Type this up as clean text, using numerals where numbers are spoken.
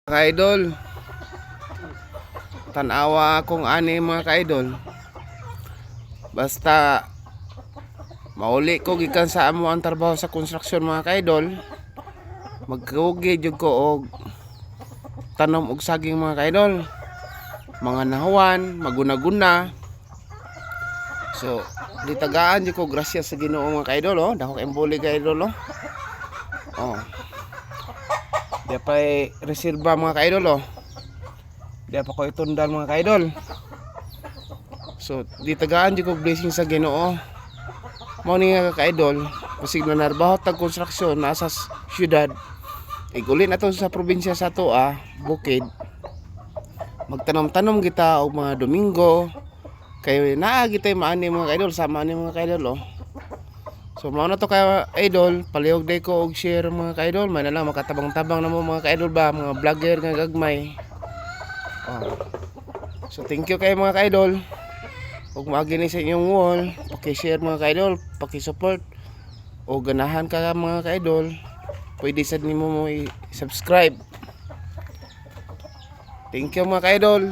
Ka-idol, tanawa akong ani mga ka-idol. Basta mauli ko gikan sa amo ang trabaho sa construction mga ka-idol, magkugi jud ko og tanom og saging mga ka-idol, mga nahawan, maguna-guna. So ditagaan jud ko grasya sa Ginoo mga ka-idol. Dako kay emboli ka-idol. Di pa reserba mga ka-idol. Di pa ko itundal mga ka-idol. So di tagaan di ko blessing sa Ginoo. Mao ni nga ka-idol, pasig na narbaho tag construction nasa syudad. Igulin ato sa probinsya sa ato bukid. Magtanom-tanom kita og mga Domingo. Kay naa gitay maani mga ka-idol, sama ni mga ka-idol. So mao na to kay idol, palihog day ko og share mga ka-idol, may na lang makatabang-tabang na mo mga ka-idol ba, mga vlogger nga gagmay. So thank you kay mga ka-idol. Ug maagi ni sa inyong wall, paki-share mga ka-idol, paki-support. O ganahan ka mga ka-idol, pwede sad nimo mo i-subscribe. Thank you mga ka-idol.